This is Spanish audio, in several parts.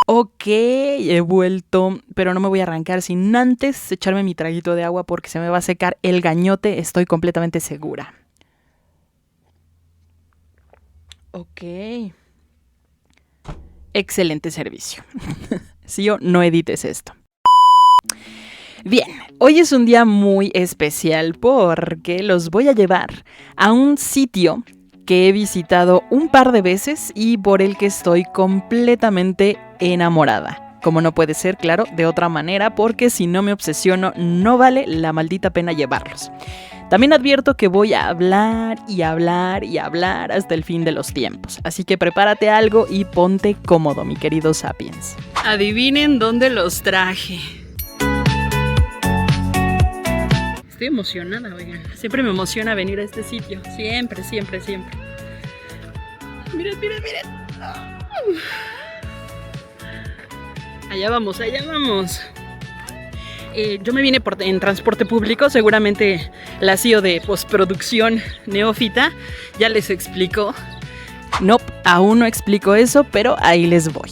Ok, he vuelto, pero no me voy a arrancar sin antes echarme mi traguito de agua porque se me va a secar el gañote, estoy completamente segura. Ok. Excelente servicio. Sí o no edites esto. Bien, hoy es un día muy especial porque los voy a llevar a un sitio que he visitado un par de veces y por el que estoy completamente enamorada. Como no puede ser, claro, de otra manera, porque si no me obsesiono, no vale la maldita pena llevarlos. También advierto que voy a hablar y hablar y hablar hasta el fin de los tiempos. Así que prepárate algo y ponte cómodo, mi querido Sapiens. Adivinen dónde los traje. Estoy emocionada, oigan. Siempre me emociona venir a este sitio. Siempre, siempre, siempre. Miren, miren, miren. Allá vamos, allá vamos. Yo me vine en transporte público. Seguramente la CEO de postproducción neófita ya les explicó. No, aún no explico eso, pero ahí les voy.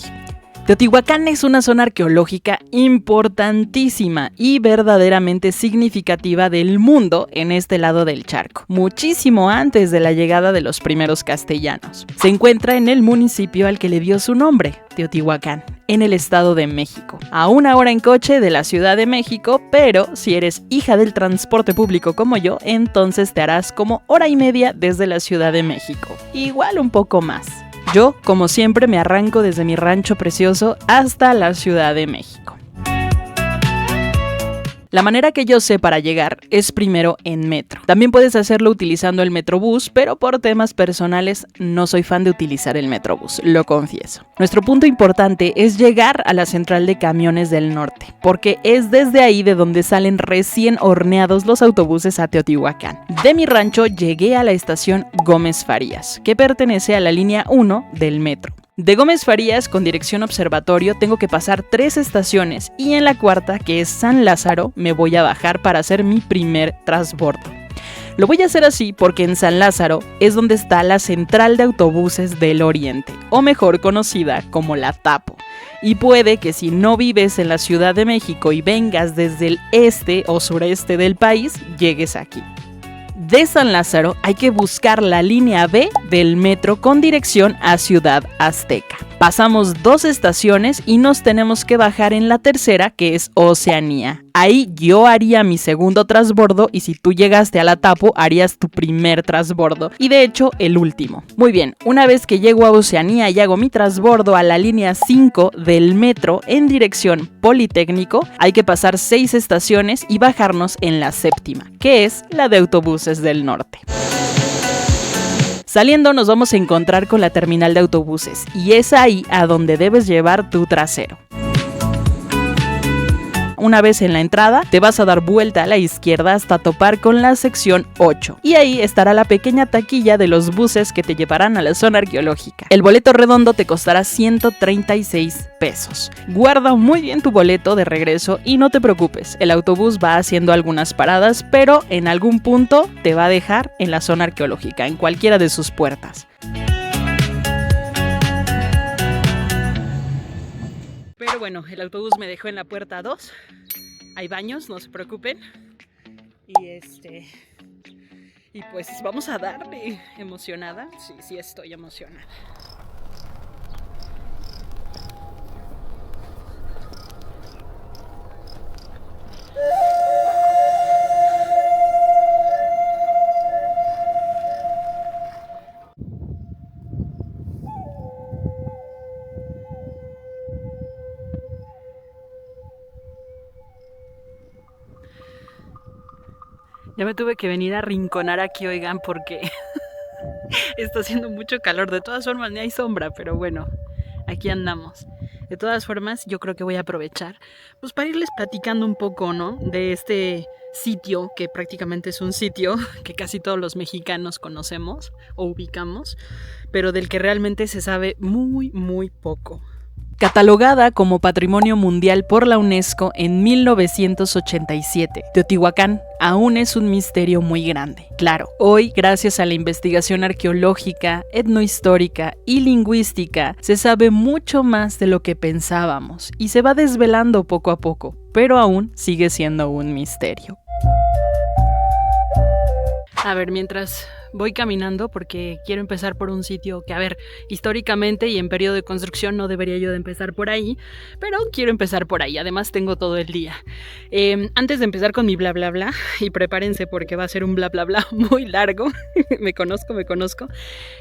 Teotihuacán es una zona arqueológica importantísima y verdaderamente significativa del mundo en este lado del charco, muchísimo antes de la llegada de los primeros castellanos. Se encuentra en el municipio al que le dio su nombre, Teotihuacán, en el Estado de México, a 1 hora en coche de la Ciudad de México, pero si eres hija del transporte público como yo, entonces te harás como 1 hora y media desde la Ciudad de México, igual un poco más. Yo, como siempre, me arranco desde mi rancho precioso hasta la Ciudad de México. La manera que yo sé para llegar es primero en metro. También puedes hacerlo utilizando el Metrobús, pero por temas personales no soy fan de utilizar el Metrobús, lo confieso. Nuestro punto importante es llegar a la central de camiones del norte, porque es desde ahí de donde salen recién horneados los autobuses a Teotihuacán. De mi rancho llegué a la estación Gómez Farías, que pertenece a la línea 1 del metro. De Gómez Farías, con dirección Observatorio, tengo que pasar 3 estaciones y en la cuarta, que es San Lázaro, me voy a bajar para hacer mi primer transbordo. Lo voy a hacer así porque en San Lázaro es donde está la Central de Autobuses del Oriente, o mejor conocida como la TAPO. Y puede que si no vives en la Ciudad de México y vengas desde el este o sureste del país, llegues aquí. De San Lázaro hay que buscar la línea B del metro con dirección a Ciudad Azteca. Pasamos 2 estaciones y nos tenemos que bajar en la tercera, que es Oceanía. Ahí yo haría mi segundo transbordo y si tú llegaste a la Tapo harías tu primer transbordo y de hecho el último. Muy bien, una vez que llego a Oceanía y hago mi transbordo a la línea 5 del metro en dirección Politécnico, hay que pasar 6 estaciones y bajarnos en la 7ª, que es la de Autobuses del Norte. Saliendo nos vamos a encontrar con la terminal de autobuses y es ahí a donde debes llevar tu trasero. Una vez en la entrada, te vas a dar vuelta a la izquierda hasta topar con la sección 8. Y ahí estará la pequeña taquilla de los buses que te llevarán a la zona arqueológica. El boleto redondo te costará 136 pesos. Guarda muy bien tu boleto de regreso y no te preocupes, el autobús va haciendo algunas paradas, pero en algún punto te va a dejar en la zona arqueológica, en cualquiera de sus puertas. Pero bueno, el autobús me dejó en la puerta 2. Hay baños, no se preocupen. Y pues vamos a darle. ¿Emocionada? Sí, estoy emocionada. Ya me tuve que venir a arrinconar aquí, oigan, porque está haciendo mucho calor. De todas formas, ni hay sombra, pero bueno, aquí andamos. De todas formas, yo creo que voy a aprovechar pues para irles platicando un poco, ¿no? De este sitio, que prácticamente es un sitio que casi todos los mexicanos conocemos o ubicamos, pero del que realmente se sabe muy, muy poco. Catalogada como Patrimonio Mundial por la UNESCO en 1987, Teotihuacán aún es un misterio muy grande. Claro, hoy, gracias a la investigación arqueológica, etnohistórica y lingüística, se sabe mucho más de lo que pensábamos y se va desvelando poco a poco, pero aún sigue siendo un misterio. A ver, mientras voy caminando, porque quiero empezar por un sitio que, a ver, históricamente y en periodo de construcción no debería yo de empezar por ahí, pero quiero empezar por ahí, además tengo todo el día. Antes de empezar con mi bla bla bla, y prepárense porque va a ser un bla bla bla muy largo, me conozco,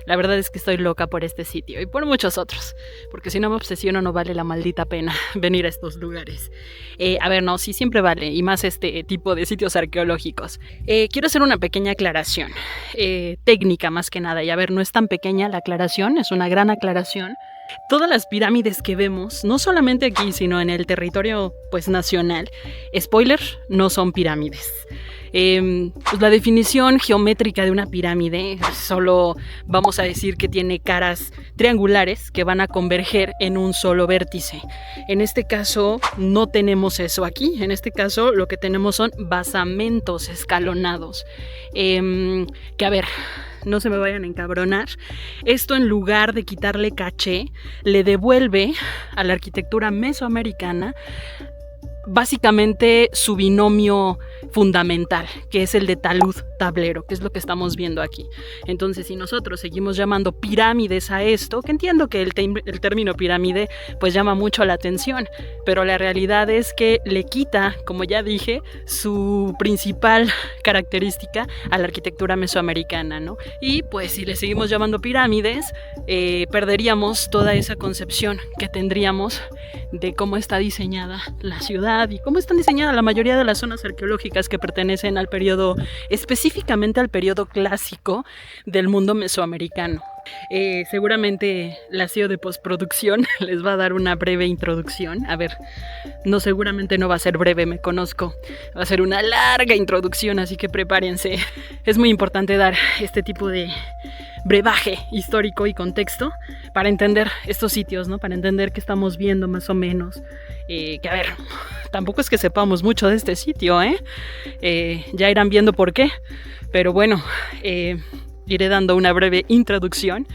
la verdad es que estoy loca por este sitio y por muchos otros, porque si no me obsesiono no vale la maldita pena venir a estos lugares. A ver, no, sí siempre vale, y más este tipo de sitios arqueológicos. Quiero hacer una pequeña aclaración. Técnica más que nada, y a ver, no es tan pequeña la aclaración, es una gran aclaración. Todas las pirámides que vemos, no solamente aquí, sino en el territorio pues nacional, spoiler, no son pirámides. Pues la definición geométrica de una pirámide, solo vamos a decir que tiene caras triangulares que van a converger en un solo vértice. En este caso no tenemos eso aquí, en este caso lo que tenemos son basamentos escalonados. Que a ver, no se me vayan a encabronar, esto en lugar de quitarle caché, le devuelve a la arquitectura mesoamericana básicamente su binomio fundamental, que es el de talud-tablero, que es lo que estamos viendo aquí. Entonces, si nosotros seguimos llamando pirámides a esto, que entiendo que el término pirámide pues llama mucho la atención, pero la realidad es que le quita, como ya dije, su principal característica a la arquitectura mesoamericana, ¿no? Y pues si le seguimos llamando pirámides, perderíamos toda esa concepción que tendríamos de cómo está diseñada la ciudad y cómo están diseñadas la mayoría de las zonas arqueológicas que pertenecen al periodo, específicamente al periodo clásico del mundo mesoamericano. Seguramente la CEO de postproducción les va a dar una breve introducción. A ver, no, seguramente no va a ser breve, me conozco. Va a ser una larga introducción, así que prepárense. Es muy importante dar este tipo de brebaje histórico y contexto para entender estos sitios, ¿no? Para entender qué estamos viendo más o menos. Que a ver, tampoco es que sepamos mucho de este sitio, ya irán viendo por qué. Pero bueno, iré dando una breve introducción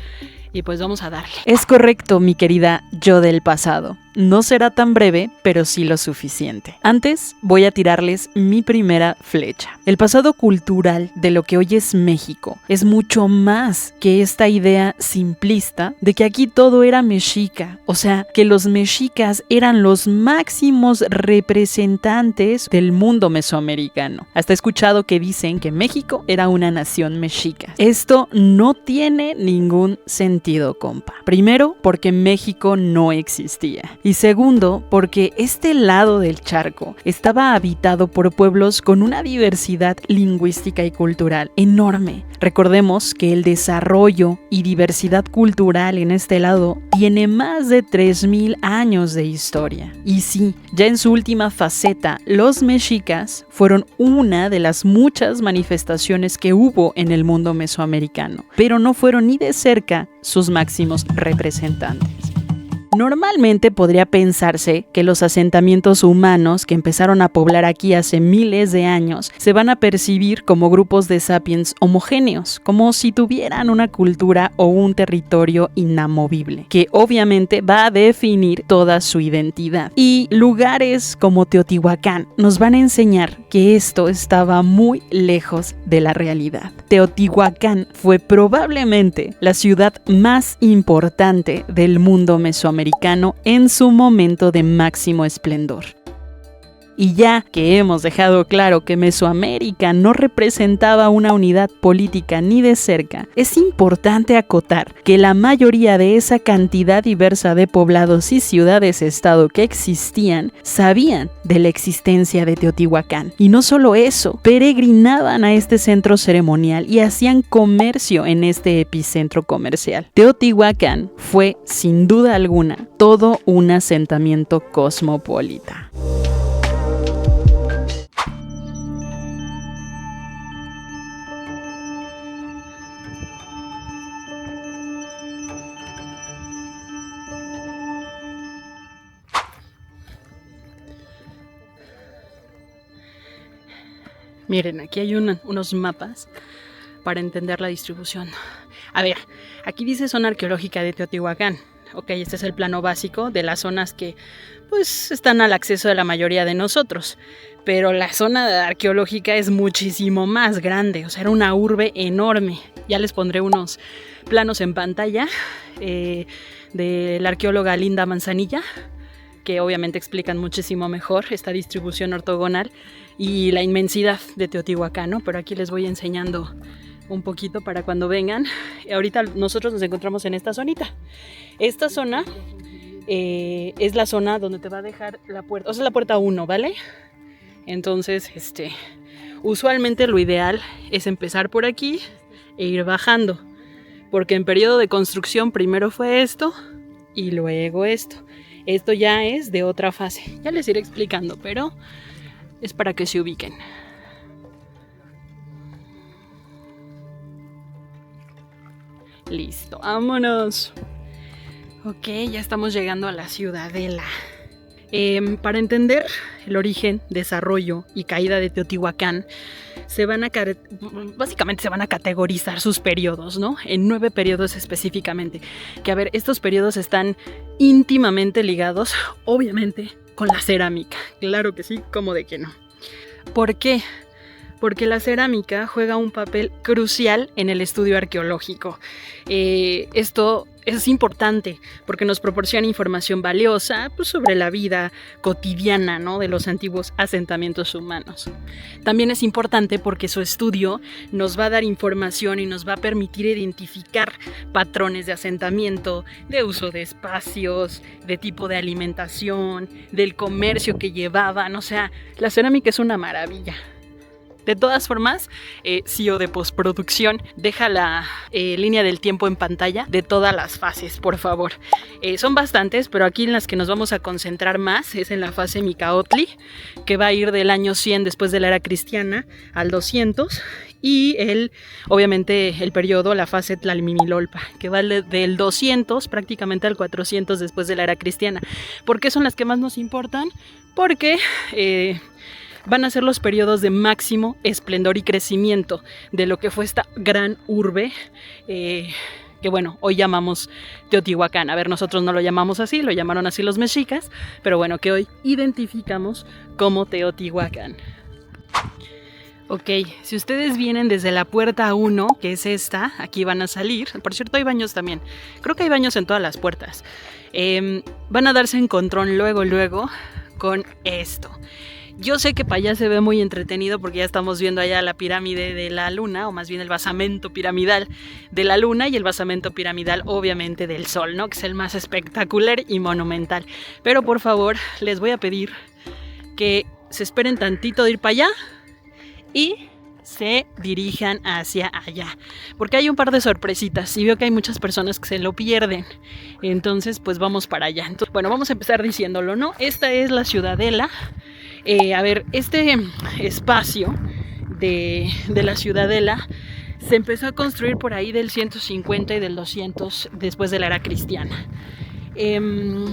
y pues vamos a darle. Es correcto, mi querida yo del pasado. No será tan breve, pero sí lo suficiente. Antes, voy a tirarles mi primera flecha. El pasado cultural de lo que hoy es México es mucho más que esta idea simplista de que aquí todo era mexica. O sea, que los mexicas eran los máximos representantes del mundo mesoamericano. Hasta he escuchado que dicen que México era una nación mexica. Esto no tiene ningún sentido, compa. Primero, porque México no existía. Y segundo, porque este lado del charco estaba habitado por pueblos con una diversidad lingüística y cultural enorme. Recordemos que el desarrollo y diversidad cultural en este lado tiene más de 3000 años de historia. Y sí, ya en su última faceta, los mexicas fueron una de las muchas manifestaciones que hubo en el mundo mesoamericano, pero no fueron ni de cerca sus máximos representantes. Normalmente podría pensarse que los asentamientos humanos que empezaron a poblar aquí hace miles de años se van a percibir como grupos de sapiens homogéneos, como si tuvieran una cultura o un territorio inamovible, que obviamente va a definir toda su identidad. Y lugares como Teotihuacán nos van a enseñar que esto estaba muy lejos de la realidad. Teotihuacán fue probablemente la ciudad más importante del mundo mesoamericano en su momento de máximo esplendor. Y ya que hemos dejado claro que Mesoamérica no representaba una unidad política ni de cerca, es importante acotar que la mayoría de esa cantidad diversa de poblados y ciudades-estado que existían sabían de la existencia de Teotihuacán. Y no solo eso, peregrinaban a este centro ceremonial y hacían comercio en este epicentro comercial. Teotihuacán fue, sin duda alguna, todo un asentamiento cosmopolita. Miren, aquí hay unos mapas para entender la distribución. A ver, aquí dice zona arqueológica de Teotihuacán. Ok, este es el plano básico de las zonas que pues están al acceso de la mayoría de nosotros. Pero la zona arqueológica es muchísimo más grande, o sea, era una urbe enorme. Ya les pondré unos planos en pantalla de la arqueóloga Linda Manzanilla, que obviamente explican muchísimo mejor esta distribución ortogonal y la inmensidad de Teotihuacán, ¿no? Pero aquí les voy enseñando un poquito para cuando vengan. Ahorita nosotros nos encontramos en esta zonita. Esta zona es la zona donde te va a dejar la puerta, o sea, la puerta 1, ¿vale? Entonces, usualmente lo ideal es empezar por aquí e ir bajando, porque en periodo de construcción primero fue esto y luego esto. Esto ya es de otra fase. Ya les iré explicando, pero es para que se ubiquen. Listo, vámonos. Ok, ya estamos llegando a la ciudadela. Para entender el origen, desarrollo y caída de Teotihuacán, básicamente se van a categorizar sus periodos, ¿no? En 9 periodos específicamente. Que a ver, estos periodos están íntimamente ligados, obviamente, con la cerámica. Claro que sí, ¿cómo de que no? ¿Por qué? Porque la cerámica juega un papel crucial en el estudio arqueológico. Esto es importante porque nos proporciona información valiosa pues, sobre la vida cotidiana, ¿no? De los antiguos asentamientos humanos. También es importante porque su estudio nos va a dar información y nos va a permitir identificar patrones de asentamiento, de uso de espacios, de tipo de alimentación, del comercio que llevaban. O sea, la cerámica es una maravilla. De todas formas, CEO de postproducción, deja la línea del tiempo en pantalla de todas las fases, por favor. Son bastantes, pero aquí en las que nos vamos a concentrar más es en la fase Micaotli, que va a ir del año 100 después de la era cristiana al 200, y obviamente el periodo, la fase Tlalminilolpa, que va del 200 prácticamente al 400 después de la era cristiana. ¿Por qué son las que más nos importan? Porque van a ser los periodos de máximo esplendor y crecimiento de lo que fue esta gran urbe que bueno, hoy llamamos Teotihuacán. A ver, nosotros no lo llamamos así, lo llamaron así los mexicas, pero bueno, que hoy identificamos como Teotihuacán. Ok, si ustedes vienen desde la puerta 1, que es esta, aquí van a salir. Por cierto, hay baños también. Creo que hay baños en todas las puertas. Van a darse encontrón luego con esto. Yo sé que para allá se ve muy entretenido porque ya estamos viendo allá la pirámide de la luna, o más bien el basamento piramidal de la luna y el basamento piramidal obviamente del sol, ¿no? Que es el más espectacular y monumental. Pero por favor, les voy a pedir que se esperen tantito de ir para allá y se dirijan hacia allá, porque hay un par de sorpresitas y veo que hay muchas personas que se lo pierden. Entonces pues vamos para allá. Entonces, bueno, vamos a empezar diciéndolo, ¿no? Esta es la ciudadela. A ver, este espacio de la ciudadela se empezó a construir por ahí del 150 y del 200 después de la era cristiana. El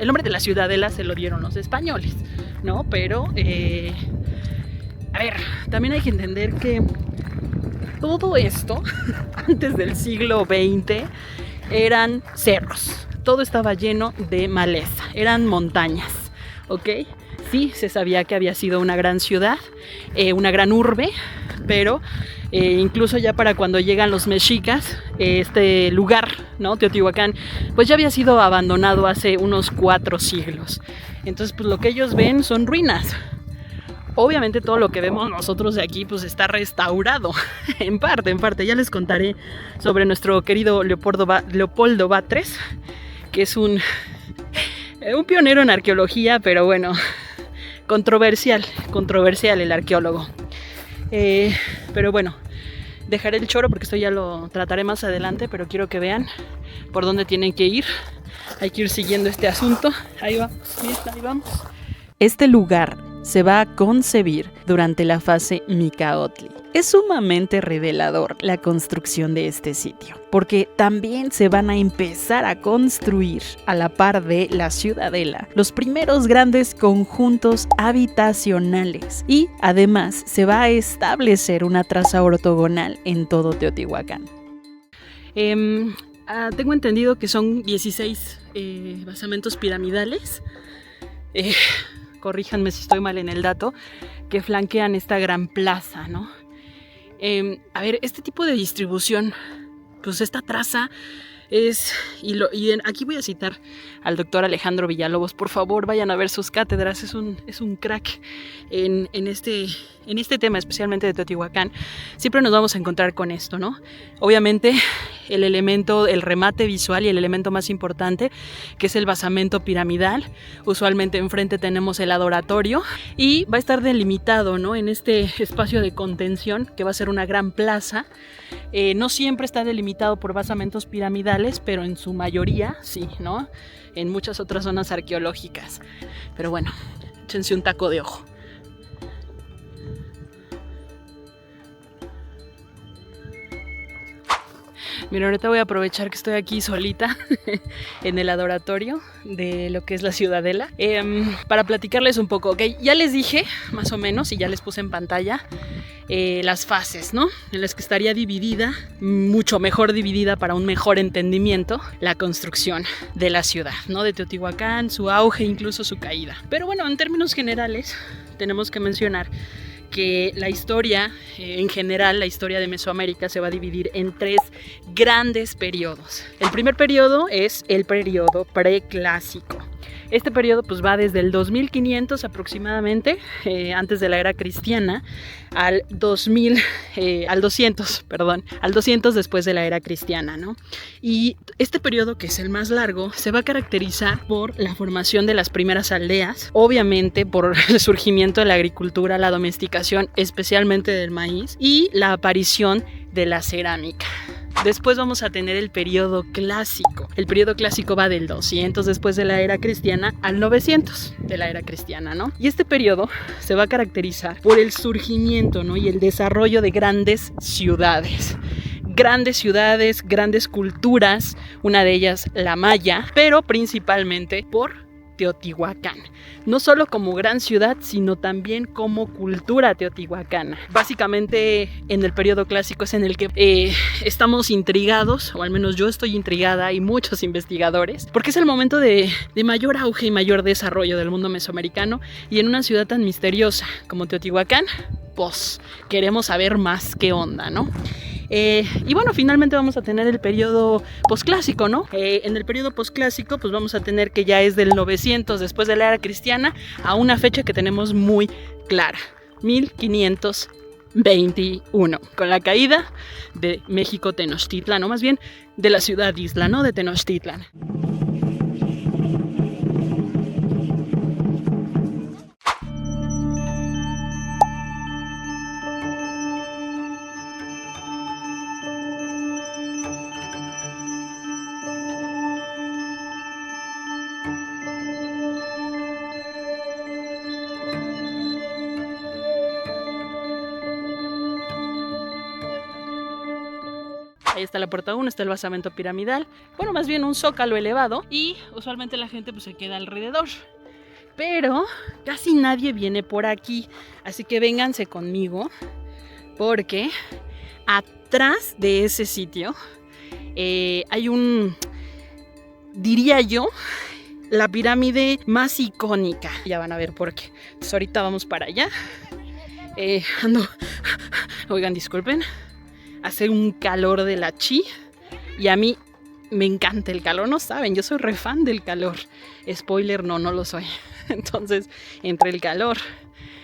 nombre de la ciudadela se lo dieron los españoles, ¿no? Pero a ver, también hay que entender que todo esto, antes del siglo XX, eran cerros. Todo estaba lleno de maleza, eran montañas, ¿ok? Sí, se sabía que había sido una gran ciudad, una gran urbe, pero incluso ya para cuando llegan los mexicas, este lugar, ¿no? Teotihuacán, pues ya había sido abandonado hace unos 4 siglos. Entonces, pues lo que ellos ven son ruinas. Obviamente todo lo que vemos nosotros de aquí pues está restaurado, en parte. Ya les contaré sobre nuestro querido Leopoldo Batres, que es un pionero en arqueología, pero bueno, controversial el arqueólogo. Pero bueno, dejaré el choro porque esto ya lo trataré más adelante, pero quiero que vean por dónde tienen que ir. Hay que ir siguiendo este asunto. Ahí va, ahí vamos. Este lugar se va a concebir durante la fase Micaotli. Es sumamente revelador la construcción de este sitio, porque también se van a empezar a construir, a la par de la ciudadela, los primeros grandes conjuntos habitacionales y además se va a establecer una traza ortogonal en todo Teotihuacán. Tengo entendido que son 16 basamentos piramidales, corríjanme si estoy mal en el dato, que flanquean esta gran plaza, ¿no? A ver, este tipo de distribución, pues esta traza es, aquí voy a citar al doctor Alejandro Villalobos, por favor vayan a ver sus cátedras, es un crack en este tema, especialmente de Teotihuacán. Siempre nos vamos a encontrar con esto, ¿no? Obviamente el remate visual y el elemento más importante, que es el basamento piramidal. Usualmente enfrente tenemos el adoratorio y va a estar delimitado, ¿no?, en este espacio de contención que va a ser una gran plaza. No siempre está delimitado por basamentos piramidales, pero en su mayoría sí, ¿no?, en muchas otras zonas arqueológicas. Pero bueno, échense un taco de ojo. Mira, ahorita voy a aprovechar que estoy aquí solita en el adoratorio de lo que es la ciudadela, para platicarles un poco. Okay, ya les dije más o menos y ya les puse en pantalla las fases, ¿no?, en las que estaría dividida, mucho mejor dividida para un mejor entendimiento, la construcción de la ciudad, ¿no?, de Teotihuacán, su auge, incluso su caída. Pero bueno, en términos generales tenemos que mencionar que la historia, en general, la historia de Mesoamérica se va a dividir en 3 grandes periodos. El primer periodo es el periodo preclásico. Este periodo pues va desde el 2500 aproximadamente, antes de la era cristiana, al 200 después de la era cristiana, ¿no? Y este periodo, que es el más largo, se va a caracterizar por la formación de las primeras aldeas, obviamente por el surgimiento de la agricultura, la domesticación, especialmente del maíz, y la aparición de la cerámica. Después vamos a tener el periodo clásico. El periodo clásico va del 200 después de la era cristiana al 900 de la era cristiana, ¿no? Y este periodo se va a caracterizar por el surgimiento, ¿no?, y el desarrollo de grandes ciudades, grandes culturas, una de ellas la maya, pero principalmente por Teotihuacán, no solo como gran ciudad, sino también como cultura teotihuacana. Básicamente en el periodo clásico es en el que estamos intrigados, o al menos yo estoy intrigada y muchos investigadores, porque es el momento de mayor auge y mayor desarrollo del mundo mesoamericano, y en una ciudad tan misteriosa como Teotihuacán, pues queremos saber más qué onda, ¿no? Y bueno, finalmente vamos a tener el periodo posclásico, ¿no? En el periodo posclásico pues vamos a tener que ya es del 900 después de la era cristiana a una fecha que tenemos muy clara, 1521, con la caída de México Tenochtitlan, o más bien de la ciudad isla, ¿no?, de Tenochtitlan. Ahí está la puerta 1, está el basamento piramidal, bueno, más bien un zócalo elevado, y usualmente la gente pues se queda alrededor. Pero casi nadie viene por aquí, así que vénganse conmigo, porque atrás de ese sitio hay diría yo, la pirámide más icónica. Ya van a ver por qué. Entonces ahorita vamos para allá. Oigan, disculpen. Hace un calor de la chi, y a mí me encanta el calor, no saben, yo soy re fan del calor. Spoiler, no lo soy. Entonces, entre el calor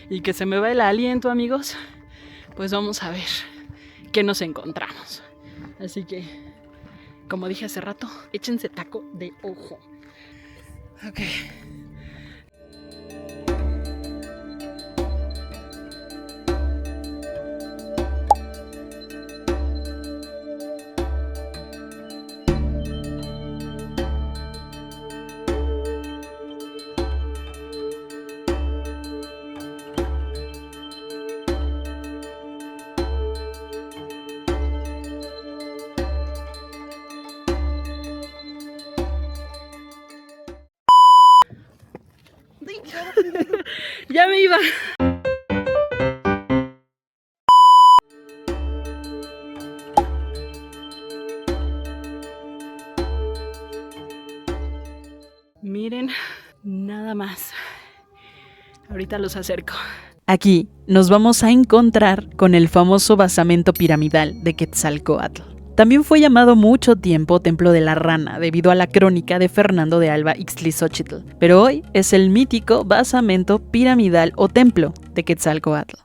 y que se me va el aliento, amigos, pues vamos a ver qué nos encontramos. Así que, como dije hace rato, échense taco de ojo. Ok. Ya me iba. Miren, nada más. Ahorita los acerco. Aquí nos vamos a encontrar con el famoso basamento piramidal de Quetzalcóatl. También fue llamado mucho tiempo Templo de la Rana debido a la crónica de Fernando de Alba Ixtlilxóchitl, pero hoy es el mítico basamento piramidal o templo de Quetzalcóatl.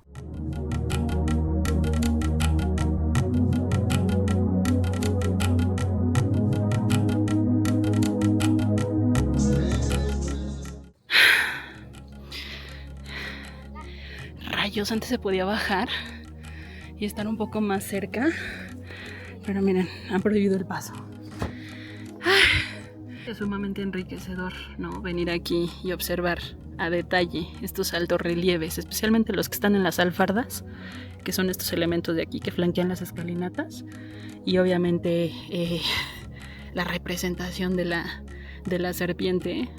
Rayos, antes se podía bajar y estar un poco más cerca, pero miren, han prohibido el paso. Es sumamente enriquecedor, ¿no? Venir aquí y observar a detalle estos altos relieves, especialmente los que están en las alfardas, que son estos elementos de aquí que flanquean las escalinatas, y obviamente la representación de la serpiente,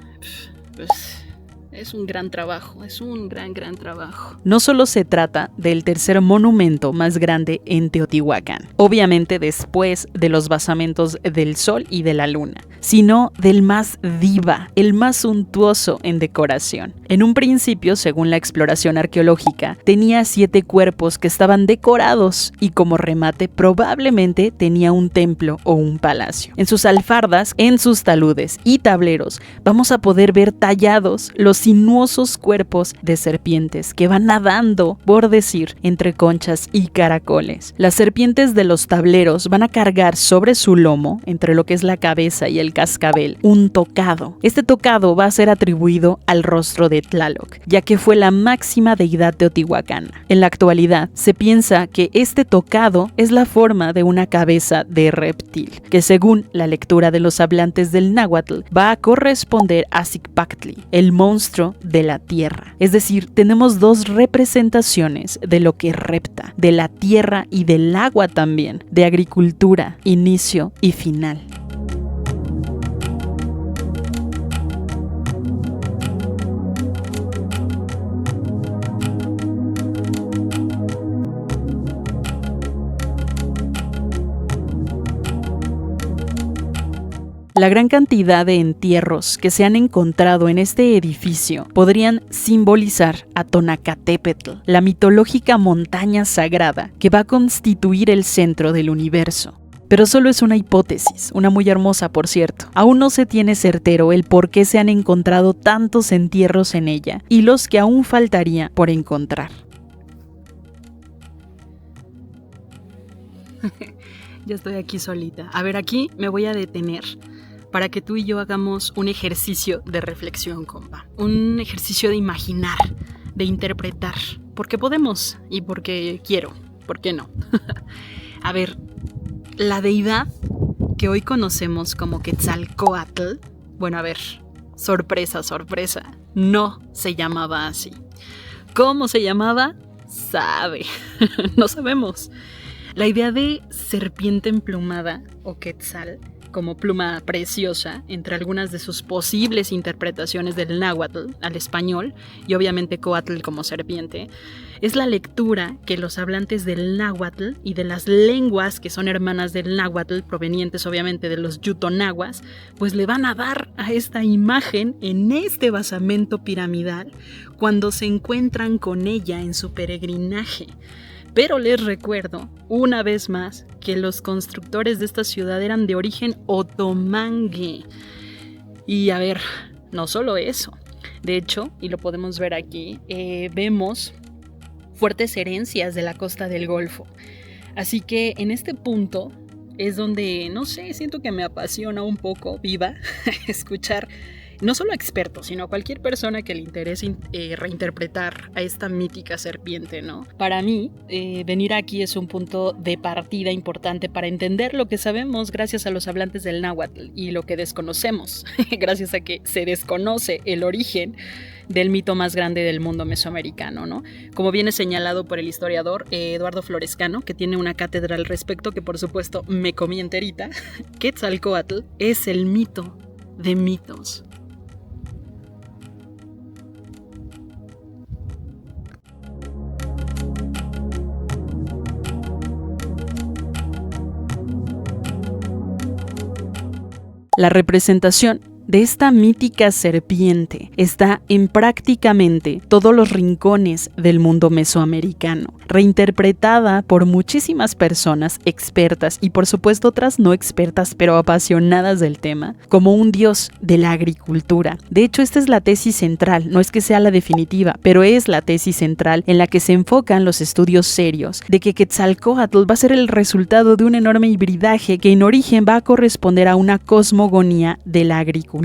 pues es un gran trabajo, es un gran trabajo. No solo se trata del tercer monumento más grande en Teotihuacán, obviamente después de los basamentos del Sol y de la Luna, sino del más diva, el más suntuoso en decoración. En un principio, según la exploración arqueológica, tenía 7 cuerpos que estaban decorados y como remate probablemente tenía un templo o un palacio. En sus alfardas, en sus taludes y tableros vamos a poder ver tallados los sinuosos cuerpos de serpientes que van nadando, por decir, entre conchas y caracoles. Las serpientes de los tableros van a cargar sobre su lomo, entre lo que es la cabeza y el cascabel, un tocado. Este tocado va a ser atribuido al rostro de Tlaloc, ya que fue la máxima deidad teotihuacana. En la actualidad, se piensa que este tocado es la forma de una cabeza de reptil, que según la lectura de los hablantes del náhuatl, va a corresponder a Zicpactli, el monstruo de la tierra. Es decir, tenemos 2 representaciones de lo que repta, de la tierra y del agua también, de agricultura, inicio y final. La gran cantidad de entierros que se han encontrado en este edificio podrían simbolizar a Tonacatépetl, la mitológica montaña sagrada que va a constituir el centro del universo. Pero solo es una hipótesis, una muy hermosa por cierto. Aún no se tiene certero el por qué se han encontrado tantos entierros en ella y los que aún faltaría por encontrar. Ya estoy aquí solita. A ver, aquí me voy a detener para que tú y yo hagamos un ejercicio de reflexión, compa. Un ejercicio de imaginar, de interpretar. Porque podemos y porque quiero. ¿Por qué no? A ver, la deidad que hoy conocemos como Quetzalcóatl, bueno, a ver, sorpresa, no se llamaba así. ¿Cómo se llamaba? Sabe. No sabemos. La idea de serpiente emplumada o quetzal como pluma preciosa entre algunas de sus posibles interpretaciones del náhuatl al español y obviamente coatl como serpiente, es la lectura que los hablantes del náhuatl y de las lenguas que son hermanas del náhuatl, provenientes obviamente de los yutonahuas, pues le van a dar a esta imagen en este basamento piramidal cuando se encuentran con ella en su peregrinaje. Pero les recuerdo, una vez más, que los constructores de esta ciudad eran de origen otomangue. Y a ver, no solo eso. De hecho, y lo podemos ver aquí, vemos fuertes herencias de la costa del Golfo. Así que en este punto es donde, no sé, siento que me apasiona un poco, viva, escuchar no solo a expertos, sino a cualquier persona que le interese reinterpretar a esta mítica serpiente, ¿no? Para mí, venir aquí es un punto de partida importante para entender lo que sabemos gracias a los hablantes del náhuatl y lo que desconocemos, gracias a que se desconoce el origen del mito más grande del mundo mesoamericano, ¿no? Como viene señalado por el historiador Eduardo Florescano, que tiene una cátedra al respecto que por supuesto me comí enterita, Quetzalcóatl es el mito de mitos. La representación de esta mítica serpiente está en prácticamente todos los rincones del mundo mesoamericano, reinterpretada por muchísimas personas expertas y por supuesto otras no expertas pero apasionadas del tema, como un dios de la agricultura. De hecho, esta es la tesis central, no es que sea la definitiva, pero es la tesis central en la que se enfocan los estudios serios de que Quetzalcóatl va a ser el resultado de un enorme hibridaje que en origen va a corresponder a una cosmogonía de la agricultura.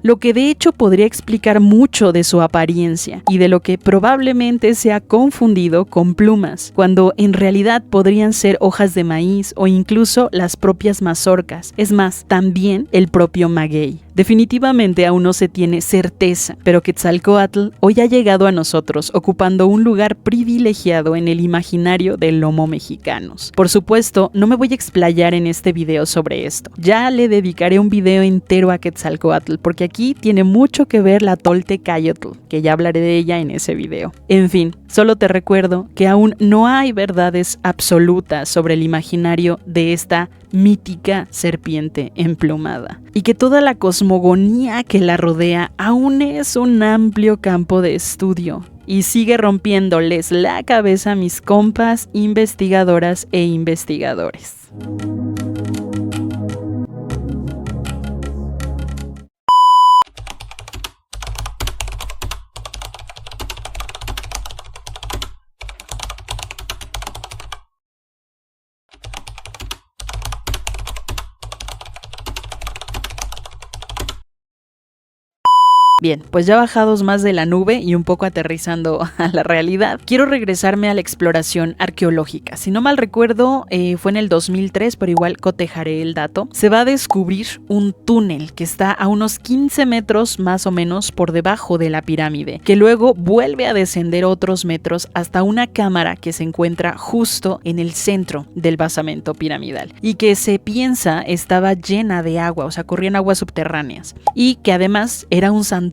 Lo que de hecho podría explicar mucho de su apariencia y de lo que probablemente se ha confundido con plumas, cuando en realidad podrían ser hojas de maíz o incluso las propias mazorcas, es más, también el propio maguey. Definitivamente aún no se tiene certeza, pero Quetzalcóatl hoy ha llegado a nosotros, ocupando un lugar privilegiado en el imaginario del Homo mexicanos. Por supuesto, no me voy a explayar en este video sobre esto. Ya le dedicaré un video entero a Quetzalcóatl, porque aquí tiene mucho que ver la Toltecayotl, que ya hablaré de ella en ese video. En fin, solo te recuerdo que aún no hay verdades absolutas sobre el imaginario de esta mítica serpiente emplumada, y que toda la cosmogonía que la rodea aún es un amplio campo de estudio y sigue rompiéndoles la cabeza a mis compas investigadoras e investigadores. Bien, pues ya bajados más de la nube y un poco aterrizando a la realidad, quiero regresarme a la exploración arqueológica. Si no mal recuerdo, fue en el 2003, pero igual cotejaré el dato. Se va a descubrir un túnel que está a unos 15 metros más o menos por debajo de la pirámide, que luego vuelve a descender otros metros hasta una cámara que se encuentra justo en el centro del basamento piramidal y que se piensa estaba llena de agua, o sea, corrían aguas subterráneas, y que además era un santuario.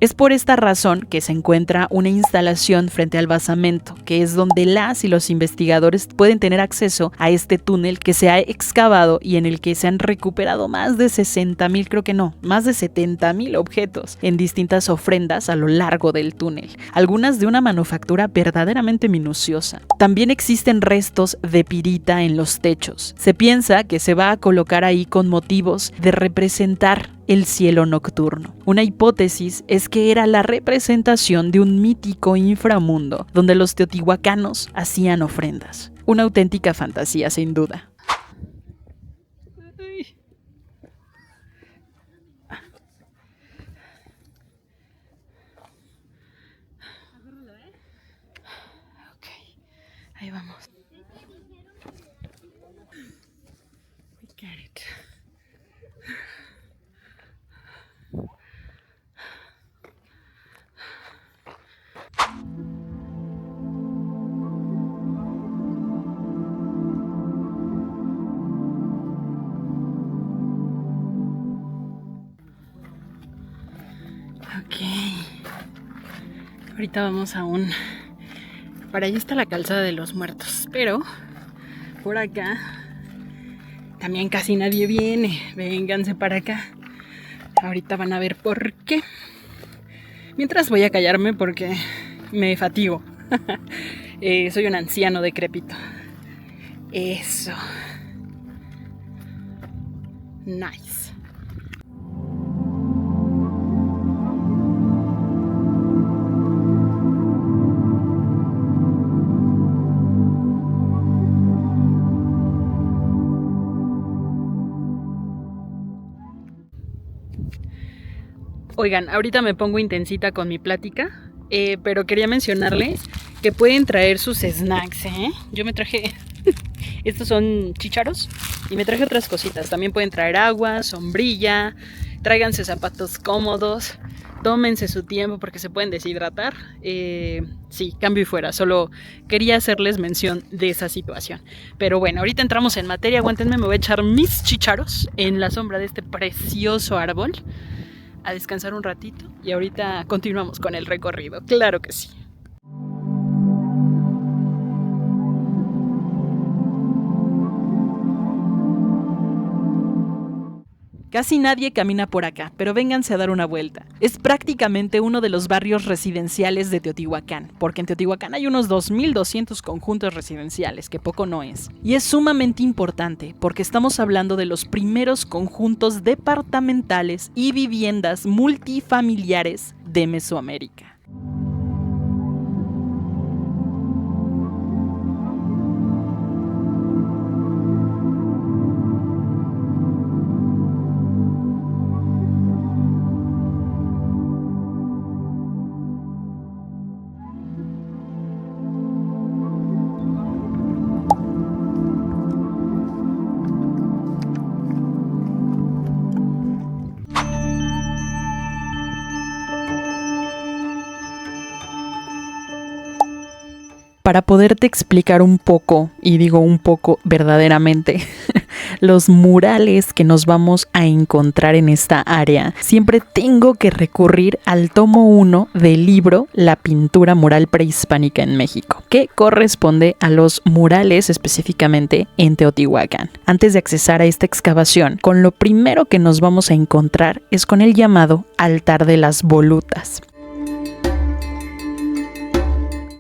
Es por esta razón que se encuentra una instalación frente al basamento, que es donde las y los investigadores pueden tener acceso a este túnel que se ha excavado y en el que se han recuperado más de 60,000, creo que no, más de 70,000 objetos en distintas ofrendas a lo largo del túnel, algunas de una manufactura verdaderamente minuciosa. También existen restos de pirita en los techos. Se piensa que se va a colocar ahí con motivos de representar el cielo nocturno. Una hipótesis es que era la representación de un mítico inframundo donde los teotihuacanos hacían ofrendas. Una auténtica fantasía, sin duda. Ok, ahí vamos. We got it. Ok, ahorita vamos a para allá está la calzada de los muertos, pero por acá también casi nadie viene. Vénganse para acá, ahorita van a ver por qué. Mientras voy a callarme porque me fatigo. Soy un anciano decrépito. Eso. Nice. Oigan, ahorita me pongo intensita con mi plática, pero quería mencionarles que pueden traer sus snacks, ¿eh? Yo me traje, estos son chícharos y me traje otras cositas. También pueden traer agua, sombrilla, tráiganse zapatos cómodos, tómense su tiempo porque se pueden deshidratar. Sí, cambio y fuera, solo quería hacerles mención de esa situación. Pero bueno, ahorita entramos en materia, aguántenme, me voy a echar mis chícharos en la sombra de este precioso árbol a descansar un ratito y ahorita continuamos con el recorrido, claro que sí. Casi nadie camina por acá, pero vénganse a dar una vuelta. Es prácticamente uno de los barrios residenciales de Teotihuacán, porque en Teotihuacán hay unos 2.200 conjuntos residenciales, que poco no es. Y es sumamente importante, porque estamos hablando de los primeros conjuntos departamentales y viviendas multifamiliares de Mesoamérica. Para poderte explicar un poco, y digo un poco verdaderamente, los murales que nos vamos a encontrar en esta área, siempre tengo que recurrir al tomo 1 del libro La pintura mural prehispánica en México, que corresponde a los murales específicamente en Teotihuacán. Antes de accesar a esta excavación, con lo primero que nos vamos a encontrar es con el llamado Altar de las Volutas.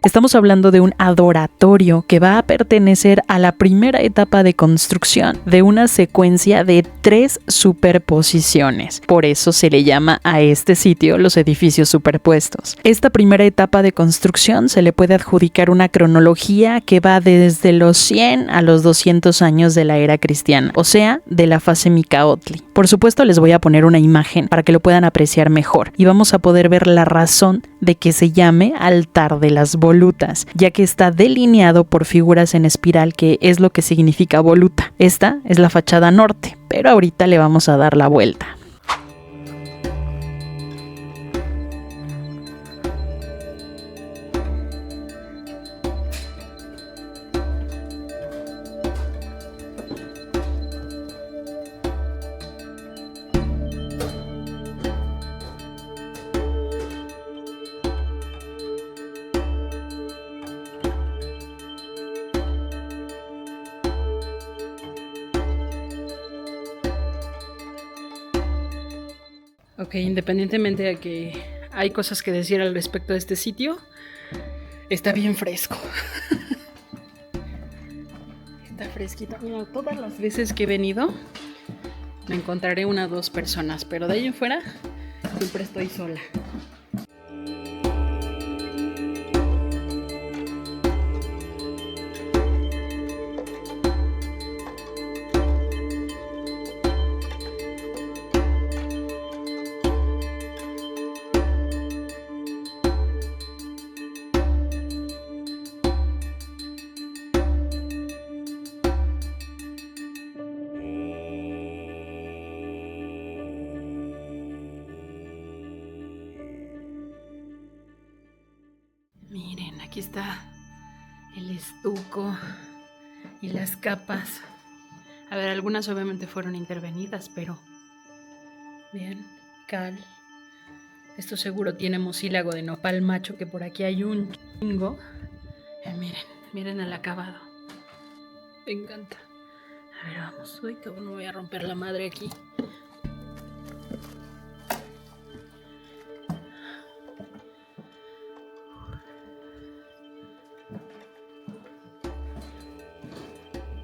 Estamos hablando de un adoratorio que va a pertenecer a la primera etapa de construcción de una secuencia de 3 superposiciones. Por eso se le llama a este sitio los edificios superpuestos. Esta primera etapa de construcción se le puede adjudicar una cronología que va desde los 100 a los 200 años de la era cristiana, o sea, de la fase Micaotli. Por supuesto, les voy a poner una imagen para que lo puedan apreciar mejor y vamos a poder ver la razón de que se llame Altar de las Volutas, ya que está delineado por figuras en espiral, que es lo que significa voluta. Esta es la fachada norte, pero ahorita le vamos a dar la vuelta. Ok, independientemente de que hay cosas que decir al respecto de este sitio, está bien fresco. Está fresquito. Mira, todas las veces que he venido me encontraré 1 o 2 personas, pero de ahí en fuera siempre estoy sola. Miren, aquí está el estuco y las capas. A ver, algunas obviamente fueron intervenidas, pero vean, cal. Esto seguro tiene mucílago de nopal macho, que por aquí hay un chingo. Miren el acabado. Me encanta. A ver, vamos. Uy, que no voy a romper la madre aquí.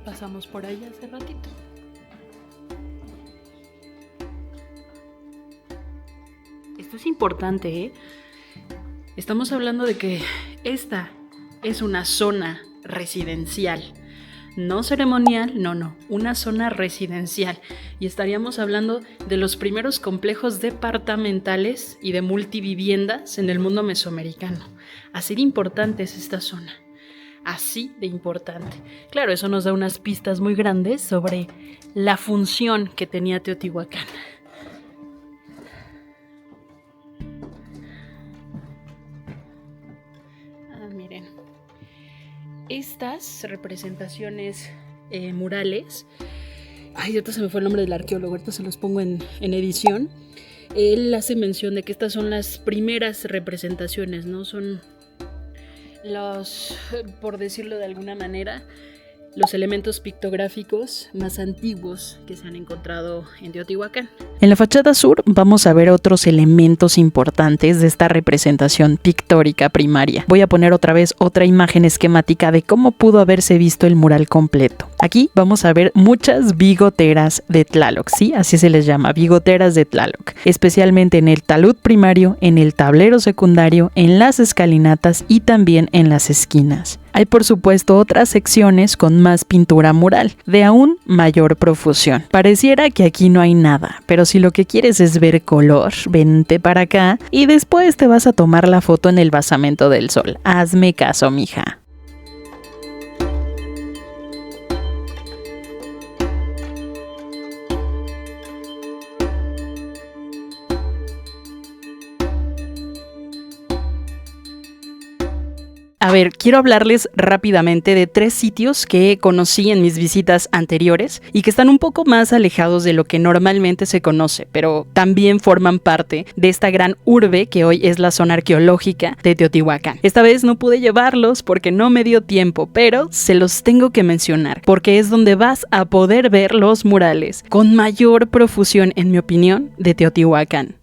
Pasamos por ahí hace ratito. Esto es importante, ¿eh? Estamos hablando de que esta es una zona residencial, no ceremonial, no, una zona residencial. Y estaríamos hablando de los primeros complejos departamentales y de multiviviendas en el mundo mesoamericano. Así de importante es esta zona. Así de importante. Claro, eso nos da unas pistas muy grandes sobre la función que tenía Teotihuacán. Miren, estas representaciones murales, ahorita se me fue el nombre del arqueólogo, ahorita se los pongo en edición. Él hace mención de que estas son las primeras representaciones, ¿no? Son los, por decirlo de alguna manera, los elementos pictográficos más antiguos que se han encontrado en Teotihuacán. En la fachada sur vamos a ver otros elementos importantes de esta representación pictórica primaria. Voy a poner otra vez otra imagen esquemática de cómo pudo haberse visto el mural completo. Aquí vamos a ver muchas bigoteras de Tlaloc, ¿sí? Así se les llama, bigoteras de Tlaloc, especialmente en el talud primario, en el tablero secundario, en las escalinatas y también en las esquinas. Hay por supuesto otras secciones con más pintura mural, de aún mayor profusión. Pareciera que aquí no hay nada, pero si lo que quieres es ver color, vente para acá y después te vas a tomar la foto en el basamento del sol. Hazme caso, mija. A ver, quiero hablarles rápidamente de 3 sitios que conocí en mis visitas anteriores y que están un poco más alejados de lo que normalmente se conoce, pero también forman parte de esta gran urbe que hoy es la zona arqueológica de Teotihuacán. Esta vez no pude llevarlos porque no me dio tiempo, pero se los tengo que mencionar porque es donde vas a poder ver los murales con mayor profusión, en mi opinión, de Teotihuacán.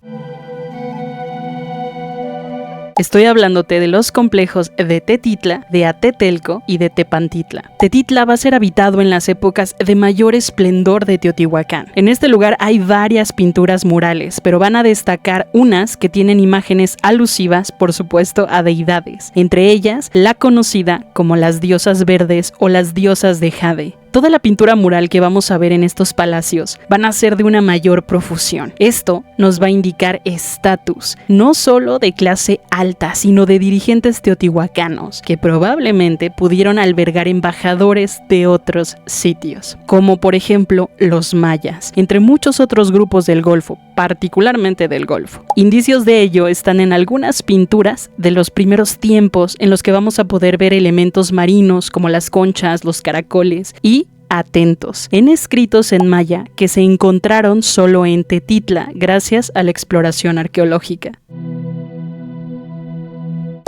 Estoy hablándote de los complejos de Tetitla, de Atetelco y de Tepantitla. Tetitla va a ser habitado en las épocas de mayor esplendor de Teotihuacán. En este lugar hay varias pinturas murales, pero van a destacar unas que tienen imágenes alusivas, por supuesto, a deidades. Entre ellas, la conocida como las diosas verdes o las diosas de Jade. Toda la pintura mural que vamos a ver en estos palacios van a ser de una mayor profusión. Esto nos va a indicar estatus, no solo de clase alta, sino de dirigentes teotihuacanos, que probablemente pudieron albergar embajadores de otros sitios, como por ejemplo los mayas, entre muchos otros grupos del Golfo, particularmente del Golfo. Indicios de ello están en algunas pinturas de los primeros tiempos en los que vamos a poder ver elementos marinos como las conchas, los caracoles y atentos, en escritos en maya que se encontraron solo en Tetitla gracias a la exploración arqueológica.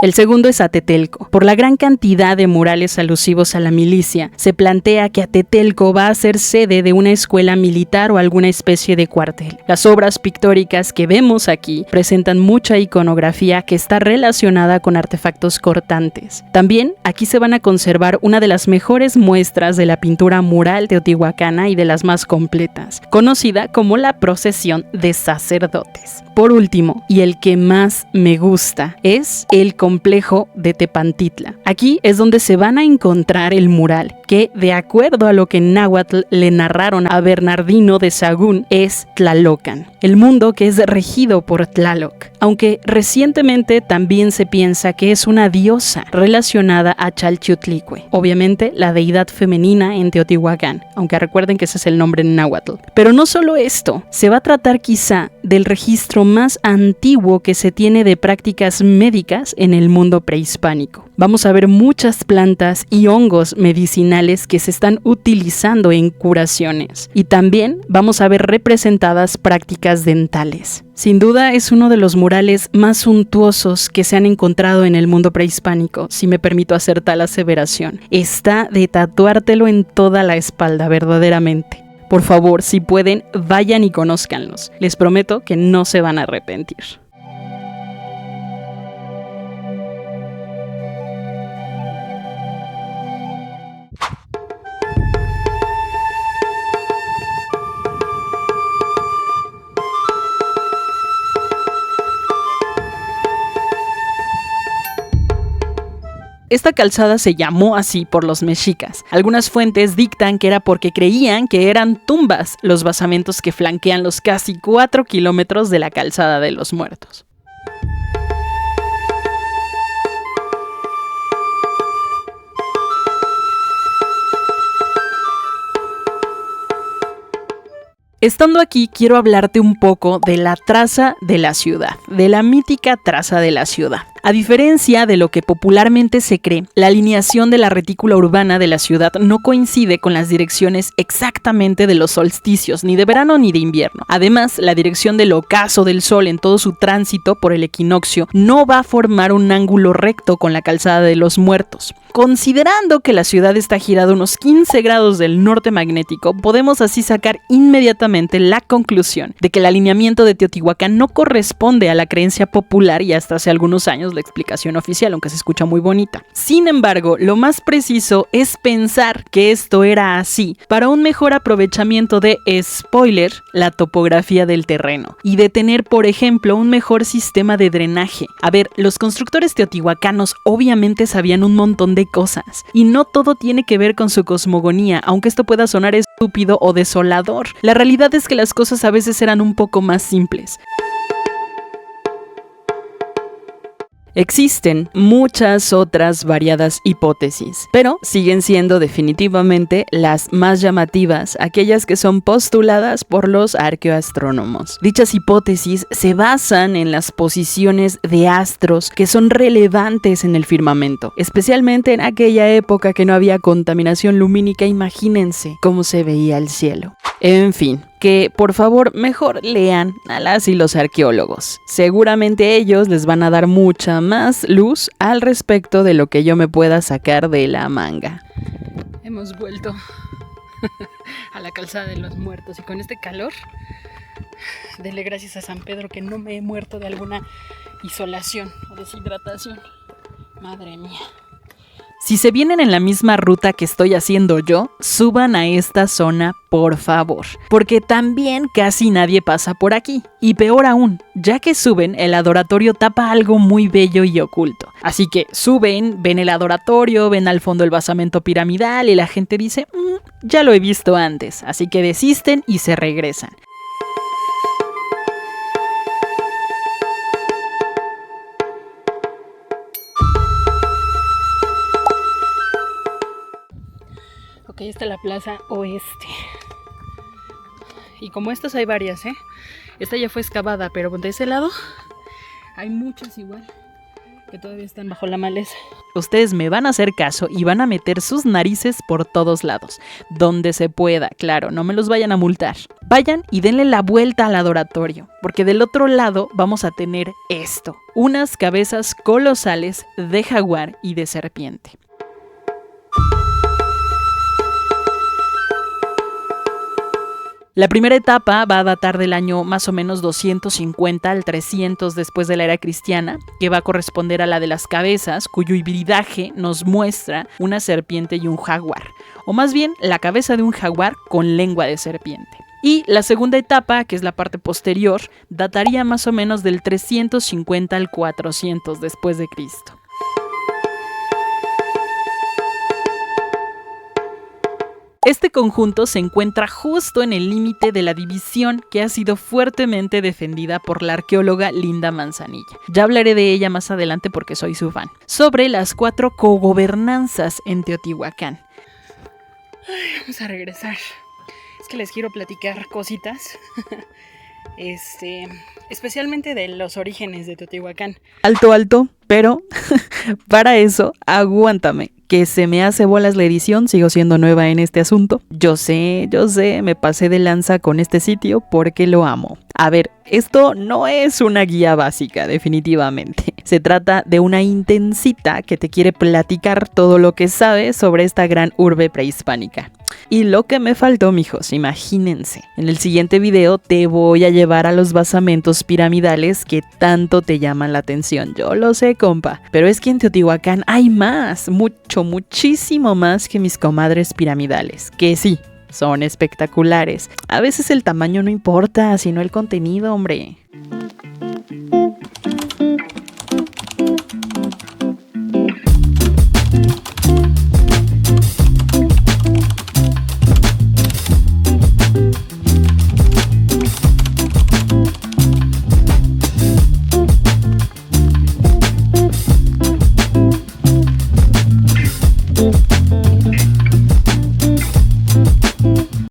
El segundo es Atetelco. Por la gran cantidad de murales alusivos a la milicia, se plantea que Atetelco va a ser sede de una escuela militar o alguna especie de cuartel. Las obras pictóricas que vemos aquí presentan mucha iconografía que está relacionada con artefactos cortantes. También aquí se van a conservar una de las mejores muestras de la pintura mural teotihuacana y de las más completas, conocida como la procesión de sacerdotes. Por último, y el que más me gusta, es el complejo de Tepantitla. Aquí es donde se van a encontrar el mural, que de acuerdo a lo que en náhuatl le narraron a Bernardino de Sahagún, es Tlalocan, el mundo que es regido por Tlaloc, aunque recientemente también se piensa que es una diosa relacionada a Chalchiutlicue, obviamente la deidad femenina en Teotihuacán, aunque recuerden que ese es el nombre en náhuatl. Pero no solo esto, se va a tratar quizá del registro más antiguo que se tiene de prácticas médicas en el mundo prehispánico. Vamos a ver muchas plantas y hongos medicinales que se están utilizando en curaciones, y también vamos a ver representadas prácticas dentales. Sin duda es uno de los murales más suntuosos que se han encontrado en el mundo prehispánico, si me permito hacer tal aseveración. Está de tatuártelo en toda la espalda, verdaderamente. Por favor, si pueden, vayan y conózcanlos. Les prometo que no se van a arrepentir. Esta calzada se llamó así por los mexicas. Algunas fuentes dictan que era porque creían que eran tumbas los basamentos que flanquean los casi 4 kilómetros de la calzada de los muertos. Estando aquí, quiero hablarte un poco de la traza de la ciudad, de la mítica traza de la ciudad. A diferencia de lo que popularmente se cree, la alineación de la retícula urbana de la ciudad no coincide con las direcciones exactamente de los solsticios, ni de verano ni de invierno. Además, la dirección del ocaso del sol en todo su tránsito por el equinoccio no va a formar un ángulo recto con la calzada de los Muertos. Considerando que la ciudad está girada unos 15 grados del norte magnético, podemos así sacar inmediatamente la conclusión de que el alineamiento de Teotihuacán no corresponde a la creencia popular y hasta hace algunos años la explicación oficial, aunque se escucha muy bonita. Sin embargo, lo más preciso es pensar que esto era así para un mejor aprovechamiento de, spoiler, la topografía del terreno y de tener, por ejemplo, un mejor sistema de drenaje. A ver, los constructores teotihuacanos obviamente sabían un montón de cosas y no todo tiene que ver con su cosmogonía, aunque esto pueda sonar estúpido o desolador. La realidad es que las cosas a veces eran un poco más simples. Existen muchas otras variadas hipótesis, pero siguen siendo definitivamente las más llamativas, aquellas que son postuladas por los arqueoastrónomos. Dichas hipótesis se basan en las posiciones de astros que son relevantes en el firmamento, especialmente en aquella época que no había contaminación lumínica. Imagínense cómo se veía el cielo. En fin, que por favor mejor lean a las y los arqueólogos. Seguramente ellos les van a dar mucha más luz al respecto de lo que yo me pueda sacar de la manga. Hemos vuelto a la calzada de los Muertos y con este calor, dele gracias a San Pedro que no me he muerto de alguna insolación o deshidratación. Madre mía. Si se vienen en la misma ruta que estoy haciendo yo, suban a esta zona, por favor, porque también casi nadie pasa por aquí. Y peor aún, ya que suben, el adoratorio tapa algo muy bello y oculto. Así que suben, ven el adoratorio, ven al fondo el basamento piramidal y la gente dice, ya lo he visto antes, así que desisten y se regresan. Ok, esta es la plaza oeste. Y como estas hay varias, esta ya fue excavada, pero de ese lado hay muchas igual que todavía están bajo la maleza. Ustedes me van a hacer caso y van a meter sus narices por todos lados, donde se pueda, claro, no me los vayan a multar. Vayan y denle la vuelta al adoratorio, porque del otro lado vamos a tener esto, unas cabezas colosales de jaguar y de serpiente. La primera etapa va a datar del año más o menos 250 al 300 después de la era cristiana, que va a corresponder a la de las cabezas, cuyo hibridaje nos muestra una serpiente y un jaguar, o más bien la cabeza de un jaguar con lengua de serpiente. Y la segunda etapa, que es la parte posterior, dataría más o menos del 350 al 400 después de Cristo. Este conjunto se encuentra justo en el límite de la división que ha sido fuertemente defendida por la arqueóloga Linda Manzanilla. Ya hablaré de ella más adelante porque soy su fan. Sobre las 4 cogobernanzas en Teotihuacán. Vamos a regresar. Es que les quiero platicar cositas. Especialmente de los orígenes de Teotihuacán. Alto, pero para eso aguántame, que se me hace bolas la edición, sigo siendo nueva en este asunto. Yo sé, me pasé de lanza con este sitio porque lo amo. A ver, esto no es una guía básica, definitivamente. Se trata de una intensita que te quiere platicar todo lo que sabe sobre esta gran urbe prehispánica. Y lo que me faltó, mijos, imagínense. En el siguiente video te voy a llevar a los basamentos piramidales que tanto te llaman la atención. Yo lo sé, compa. Pero es que en Teotihuacán hay más, muchísimo más que mis comadres piramidales. Que sí, son espectaculares. A veces el tamaño no importa, sino el contenido, hombre.